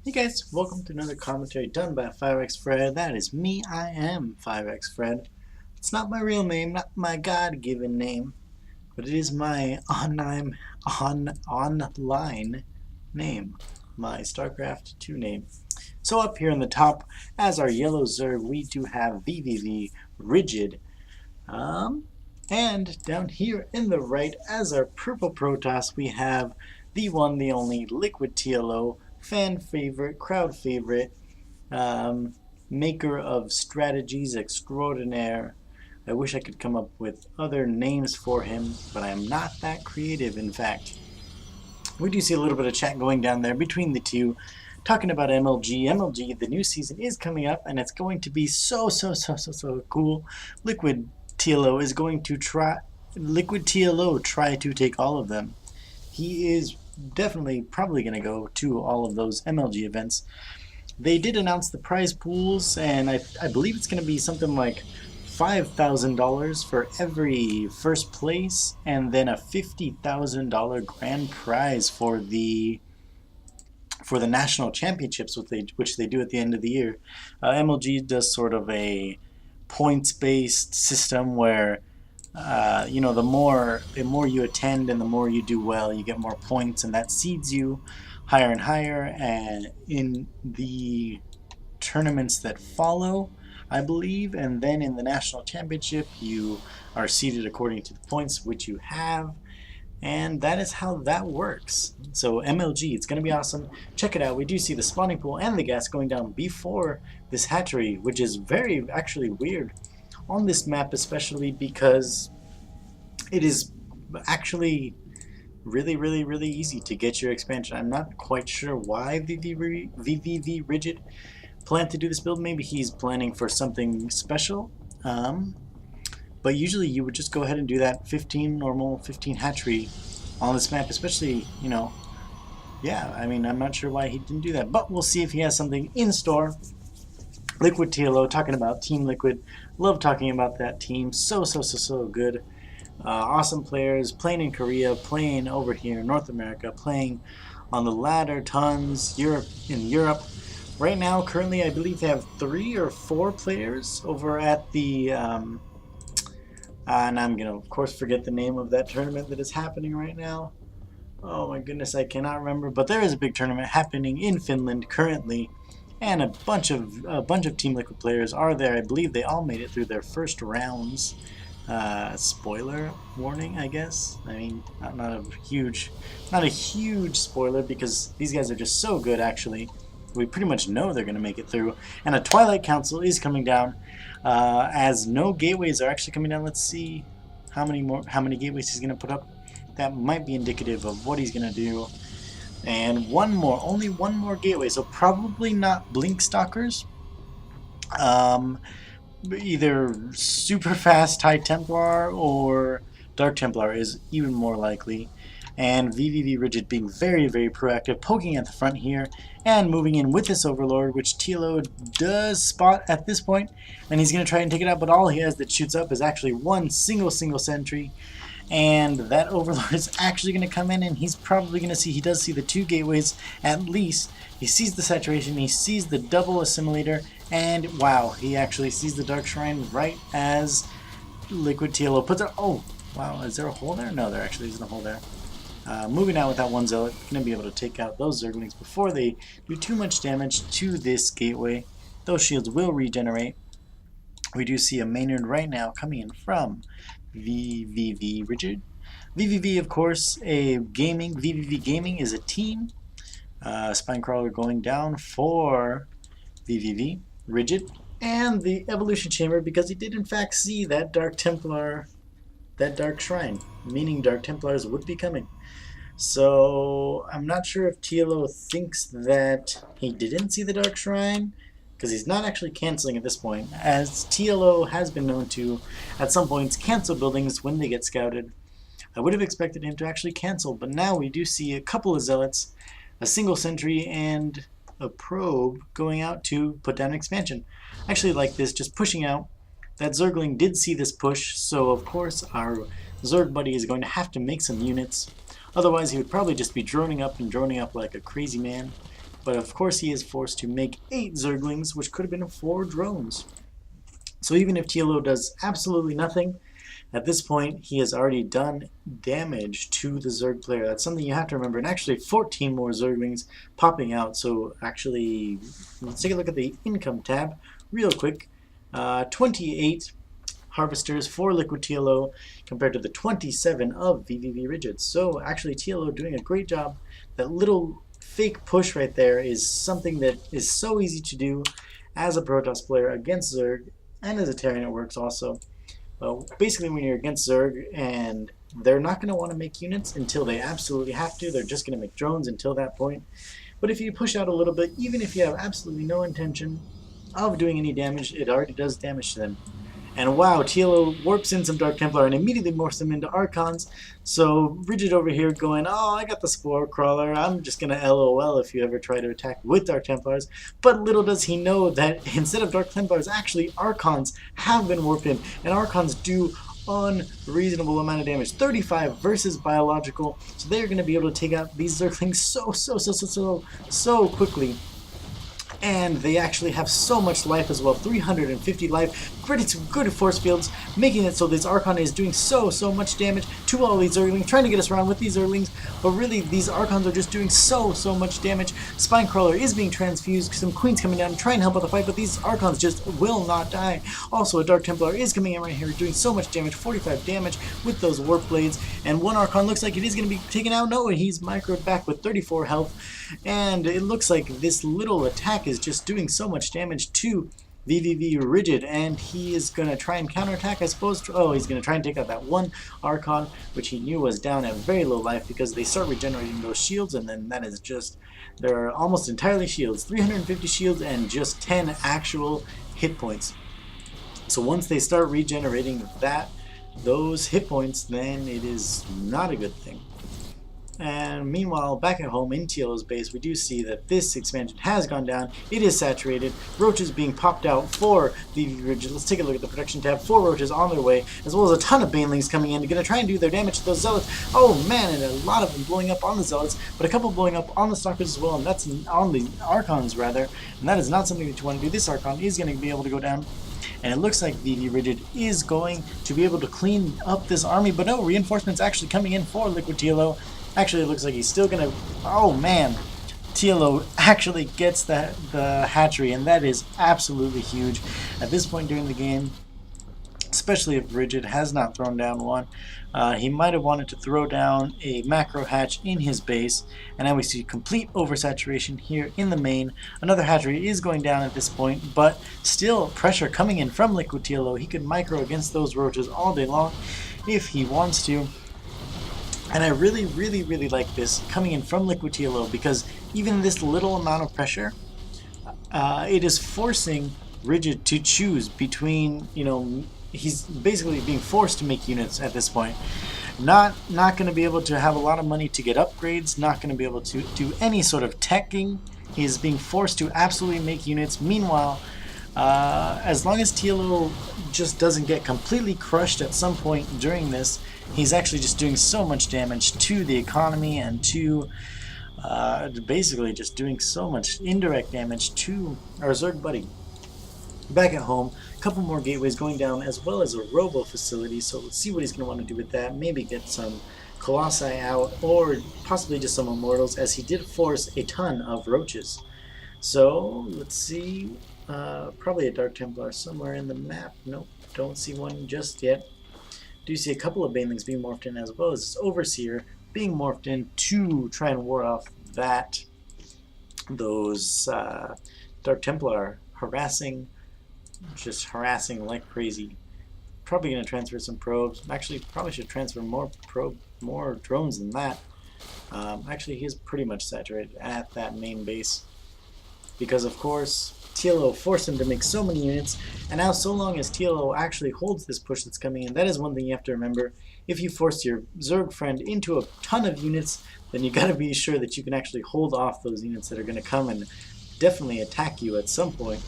Hey guys, welcome to another commentary done by Firexfred. That is me, I am Firexfred. It's not my real name, not my God-given name, but it is my online name, my StarCraft 2 name. So up here in the top, as our yellow Zerg, we do have vVvRigid. And down here in the right, as our purple Protoss, we have the one, the only LiquidTLO, fan favorite, crowd favorite, um, maker of strategies extraordinaire. I wish I could come up with other names for him, but I am not that creative, in fact. We do see a little bit of chat going down there between the two, talking about MLG. MLG, the new season is coming up, and it's going to be so cool. LiquidTLO is going to LiquidTLO try to take all of them. He is definitely probably going to go to all of those MLG events. They did announce the prize pools, and I believe it's going to be something like $5,000 for every first place, and then a $50,000 grand prize for the national championships, which they do at the end of the year. MLG does sort of a points-based system where the more you attend and the more you do well, you get more points, and that seeds you higher and higher. And in the tournaments that follow, I believe, and then in the national championship, you are seeded according to the points which you have. And that is how that works. So MLG, it's going to be awesome. Check it out. We do see the spawning pool and the gas going down before this hatchery, which is very actually weird on this map, especially because it is actually really easy to get your expansion. I'm not quite sure why vVvRigid planned to do this build. Maybe he's planning for something special. But usually you would just go ahead and do that 15 normal, 15 hatchery on this map, especially, yeah, I mean, I'm not sure why he didn't do that, but we'll see if he has something in store. LiquidTLO, talking about Team Liquid. Love talking about that team. So good. Awesome players, playing in Korea, playing over here in North America, playing on the ladder, tons, in Europe. Right now, currently, I believe they have 3 or 4 players over at the... and I'm going to, of course, forget the name of that tournament that is happening right now. Oh my goodness, I cannot remember. But there is a big tournament happening in Finland currently, and a bunch of Team Liquid players are there. I believe they all made it through their first rounds. Spoiler warning, I guess. I mean, not a huge spoiler, because these guys are just so good. Actually, we pretty much know they're going to make it through. And a Twilight Council is coming down. As no gateways are actually coming down. Let's see how many gateways he's going to put up. That might be indicative of what he's going to do. And only one more gateway, so probably not Blink Stalkers. Either super fast High Templar or Dark Templar is even more likely. And vVvRigid being very proactive, poking at the front here and moving in with this Overlord, which TLO does spot at this point, and he's going to try and take it out, but all he has that shoots up is actually one single sentry, and that Overlord is actually going to come in, and he's probably going to see, he does see the 2 gateways at least. He sees the saturation, he sees the double assimilator, and wow, he actually sees the Dark Shrine right as LiquidTLO puts it. Oh, wow, is there a hole there? No, there actually isn't a hole there. Moving out with that one Zealot, going to be able to take out those Zerglings before they do too much damage to this gateway. Those shields will regenerate. We do see a Maynard right now coming in from vVvRigid. vVv, of course, vVv Gaming is a team. Spinecrawler going down for vVvRigid. And the Evolution Chamber, because he did in fact see that Dark Templar, that Dark Shrine, meaning Dark Templars would be coming. So I'm not sure if TLO thinks that he didn't see the Dark Shrine, because he's not actually canceling at this point, as TLO has been known to, at some points, cancel buildings when they get scouted. I would have expected him to actually cancel, but now we do see a couple of Zealots, a single sentry, and a probe going out to put down expansion. I actually like this, just pushing out. That Zergling did see this push, so of course our Zerg buddy is going to have to make some units. Otherwise he would probably just be droning up like a crazy man. But of course he is forced to make 8 Zerglings, which could have been 4 drones. So even if TLO does absolutely nothing, at this point he has already done damage to the Zerg player. That's something you have to remember. And actually 14 more Zerglings popping out. So actually, let's take a look at the income tab real quick. 28 harvesters for LiquidTLO compared to the 27 of vVvRigid. So actually TLO doing a great job. That little fake push right there is something that is so easy to do as a Protoss player against Zerg, and as a Terran it works also. Well, basically when you're against Zerg and they're not going to want to make units until they absolutely have to, they're just going to make drones until that point. But if you push out a little bit, even if you have absolutely no intention of doing any damage, it already does damage to them. And wow, TLO warps in some Dark Templar and immediately morphs them into Archons. So Rigid over here going, oh, I got the Spore Crawler, I'm just going to LOL if you ever try to attack with Dark Templars. But little does he know that instead of Dark Templars, actually Archons have been warped in. And Archons do unreasonable amount of damage. 35 versus biological. So they're going to be able to take out these Zerglings so quickly. And they actually have so much life as well, 350 life, good force fields, making it so this Archon is doing so much damage to all these Zerglings, trying to get us around with these Zerglings, but really these Archons are just doing so much damage. Spinecrawler is being transfused, some Queens coming down to try and help out the fight, but these Archons just will not die. Also, a Dark Templar is coming in right here, doing so much damage, 45 damage with those Warp Blades, and one Archon looks like it is going to be taken out. No, he's microed back with 34 health, and it looks like this little attack is just doing so much damage to vVvRigid, and he is going to try and counterattack, I suppose. Oh, he's going to try and take out that one Archon, which he knew was down at very low life because they start regenerating those shields, and then that is just, they're almost entirely shields. 350 shields and just 10 actual hit points. So once they start regenerating those hit points, then it is not a good thing. And meanwhile, back at home in TLO's base, we do see that this expansion has gone down. It is saturated. Roaches being popped out for vVvRigid. Let's take a look at the production tab. 4 roaches on their way, as well as a ton of banelings coming in. They're going to try and do their damage to those zealots. Oh man, and a lot of them blowing up on the zealots, but a couple blowing up on the stalkers as well, and that's on the Archons rather. And that is not something that you want to do. This Archon is going to be able to go down. And it looks like vVvRigid is going to be able to clean up this army, but no, reinforcements actually coming in for LiquidTLO. Actually, it looks like he's still gonna. Oh man, TLO actually gets the hatchery, and that is absolutely huge at this point during the game. Especially if Rigid has not thrown down one. He might have wanted to throw down a macro hatch in his base, and now we see complete oversaturation here in the main. Another hatchery is going down at this point, but still pressure coming in from LiquidTLO. He could micro against those roaches all day long if he wants to. And I really like this coming in from LiquidTLO, because even this little amount of pressure, it is forcing Rigid to choose between, you know, he's basically being forced to make units at this point. Not going to be able to have a lot of money to get upgrades, not going to be able to do any sort of teching. He's being forced to absolutely make units. Meanwhile, as long as TLO just doesn't get completely crushed at some point during this, he's actually just doing so much damage to the economy and to basically just doing so much indirect damage to our Zerg buddy. Back at home, a couple more gateways going down, as well as a robo facility, so let's see what he's going to want to do with that. Maybe get some Colossi out, or possibly just some Immortals, as he did force a ton of roaches. So let's see, probably a Dark Templar somewhere in the map. Nope, don't see one just yet. Do see a couple of Banelings being morphed in, as well as this Overseer being morphed in to try and ward off those Dark Templar just harassing like crazy. Probably going to transfer some probes. Actually, probably should transfer more drones than that. Actually, he's pretty much saturated at that main base, because of course TLO forced him to make so many units, and now so long as TLO actually holds this push that's coming in, that is one thing you have to remember. If you force your Zerg friend into a ton of units, then you got to be sure that you can actually hold off those units that are going to come and definitely attack you at some point.